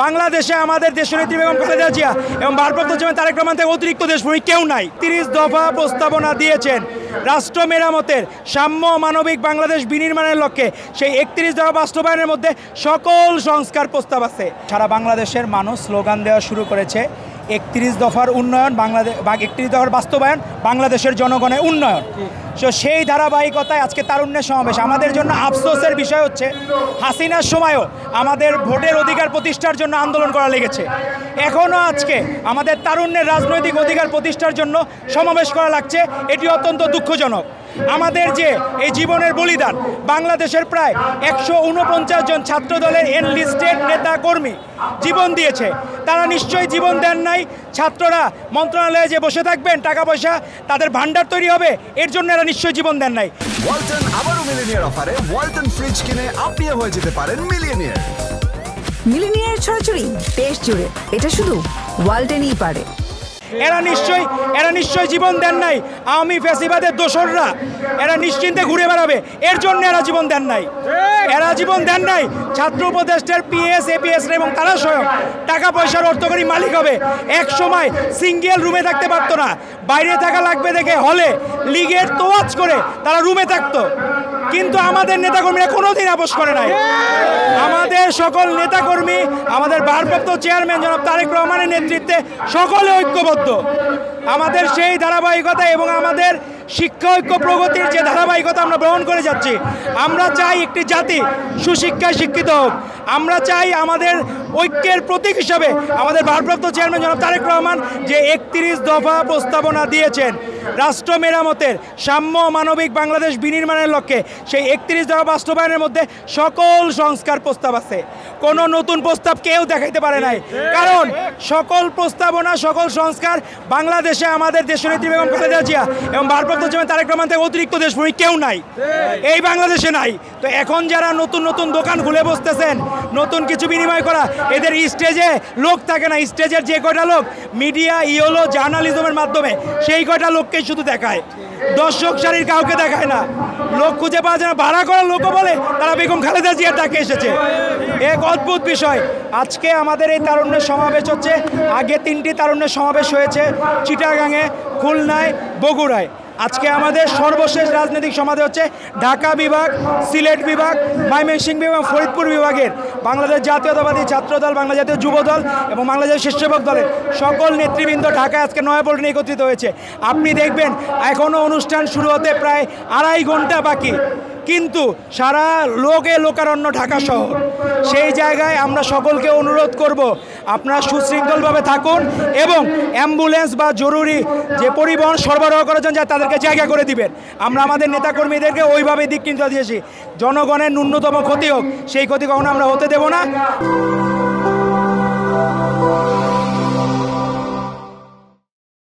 বাংলাদেশে আমাদের দেশনেত্রী বেগম খালেদা জিয়া এবং ভারপ্রাপ্ত চেয়ারম্যান তারেক রহমান থেকে অতিরিক্ত দেশপ্রেমী কেউ নাই। 30 দফা প্রস্তাবনা দিয়েছেন রাষ্ট্র মেরামতের, সাম্য মানবিক বাংলাদেশ বিনির্মাণের লক্ষ্যে। সেই 31 দফা বাস্তবায়নের মধ্যে সকল সংস্কার প্রস্তাব আছে। সারা বাংলাদেশের মানুষ স্লোগান দেওয়া শুরু করেছে 31 দফার উন্নয়ন বাংলাদেশ, 31 দফার বাস্তবায়ন বাংলাদেশের জনগণের উন্নয়ন। তো সেই ধারাবাহিকতায় আজকে তারুণ্যের সমাবেশ। আমাদের জন্য আফসোসের বিষয় হচ্ছে হাসিনার সময়ও আমাদের ভোটের অধিকার প্রতিষ্ঠার জন্য আন্দোলন করা লেগেছে, এখনও আজকে আমাদের তারুণ্যের রাজনৈতিক অধিকার প্রতিষ্ঠার জন্য সমাবেশ করা লাগছে। এটি অত্যন্ত দুঃখজনক। আমাদের যে এই জীবনের বলিদান, বাংলাদেশের প্রায় 149 জন ছাত্রদলের এনলিস্টেড নেতা কর্মী জীবন দিয়েছে। তারা নিশ্চয়ই জীবন দেন নাই ছাত্ররা মন্ত্রণালয়ে যে বসে থাকবেন, টাকা পয়সা তাদের ভান্ডার তৈরি হবে, এর জন্য এরা নিশ্চয়ই জীবন দেন নাই। ওয়ালটন আবারও মিলিনিয়ার অফারে ওয়ালটন ফ্রিজ কিনে আপনিও হয়ে যেতে পারেন মিলিয়নিয়ার। মিলিনিয়ার ছড়াছড়ি দেশ জুড়ে, এটা শুধু ওয়ালটনই পারে। এরা নিশ্চয়ই জীবন দেন নাই আওয়ামী ফ্যাসিবাদের দোসররা, এরা নিশ্চিন্তে ঘুরে বেড়াবে, এর জন্য এরা জীবন দেন নাই। এরা জীবন দেন নাই ছাত্র উপদেষ্টার পিএস এপিএস এবং তারা স্বয়ং টাকা পয়সার অর্থকরী মালিক হবে। এক সময় সিঙ্গেল রুমে থাকতে পারতো না, বাইরে থাকা লাগবে দেখে হলে লিগের তোয়াজ করে তারা রুমে থাকতো। কিন্তু আমাদের নেতাকর্মীরা কোনোদিন আপোষ করে নাই। আমাদের সকল নেতাকর্মী, আমাদের ভারপ্রাপ্ত চেয়ারম্যান জনাব তারেক রহমানের নেতৃত্বে সকলে ঐক্যবদ্ধ। আমাদের সেই ধারাবাহিকতা এবং আমাদের শিক্ষা ঐক্য প্রগতির যে ধারাবাহিকতা আমরা গ্রহণ করে যাচ্ছি। আমরা চাই একটি জাতি সুশিক্ষায় শিক্ষিত হোক। আমরা চাই আমাদের ঐক্যের প্রতীক হিসাবে আমাদের ভারপ্রাপ্ত চেয়ারম্যান জনাব তারেক রহমান যে 31 দফা প্রস্তাবনা দিয়েছেন রাষ্ট্র মেরামতের, সাম্য মানবিক বাংলাদেশ বিনির্মাণের লক্ষ্যে, সেই 31 দফা বাস্তবায়নের মধ্যে সকল সংস্কার প্রস্তাব আছে। কোনো নতুন প্রস্তাব কেউ দেখাইতে পারে নাই, কারণ সকল প্রস্তাবনা সকল সংস্কার বাংলাদেশে আমাদের দেশনেত্রী বেগম খালেদা জিয়া এবং ভারপ্রাপ্ত চেয়ারম্যান তারেক রহমান থেকে অতিরিক্ত দেশপ্রেমী কেউ নাই, এই বাংলাদেশে নাই। তো এখন যারা নতুন নতুন দোকান খুলে বসতেছেন নতুন কিছু বিনিময় করা, এদের স্টেজে লোক থাকে না। স্টেজের যে কয়টা লোক মিডিয়া ইয়েলো জার্নালিজমের মাধ্যমে সেই কয়টা লোককেই শুধু দেখায়, দর্শক সারির কাউকে দেখায় না। লোক খুঁজে পাওয়া যায় না, ভাড়া করা লোকও বলে তারা বেগম খালেদা জিয়ার ডাকে এসেছে। এক অদ্ভুত বিষয়। আজকে আমাদের এই তারুণ্যের সমাবেশ হচ্ছে, আগে 3টি তারুণ্যের সমাবেশ হয়েছে চিটাগাঙে, খুলনায়, বগুড়ায়। আজকে আমাদের সর্বশেষ রাজনৈতিক সমাবেশ হচ্ছে ঢাকা বিভাগ, সিলেট বিভাগ, ময়মনসিংহ বিভাগ, ফরিদপুর বিভাগের বাংলাদেশ জাতীয়তাবাদী ছাত্রদল, বাংলা জাতীয় যুবদল এবং বাংলাদেশ স্বেচ্ছাসেবক দলের সকল নেতৃবৃন্দ ঢাকায় আজকে নয়াপল্টনে একত্রিত হয়েছে। আপনি দেখবেন এখনও অনুষ্ঠান শুরু হতে প্রায় 2.5 ঘন্টা বাকি, কিন্তু সারা লোকারণ্য ঢাকা শহর। সেই জায়গায় আমরা সকলকে অনুরোধ করব, আপনারা সুশৃঙ্খলভাবে থাকুন এবং অ্যাম্বুলেন্স বা জরুরি যে পরিবহন সরবরাহ করার জন্য তাদেরকে জায়গা করে দিবেন। আমরা আমাদের নেতাকর্মীদেরকে ওইভাবে দিক নির্দেশ দিয়েছি। জনগণের ন্যূনতম ক্ষতি হোক, সেই ক্ষতি কখনো আমরা হতে দেব না।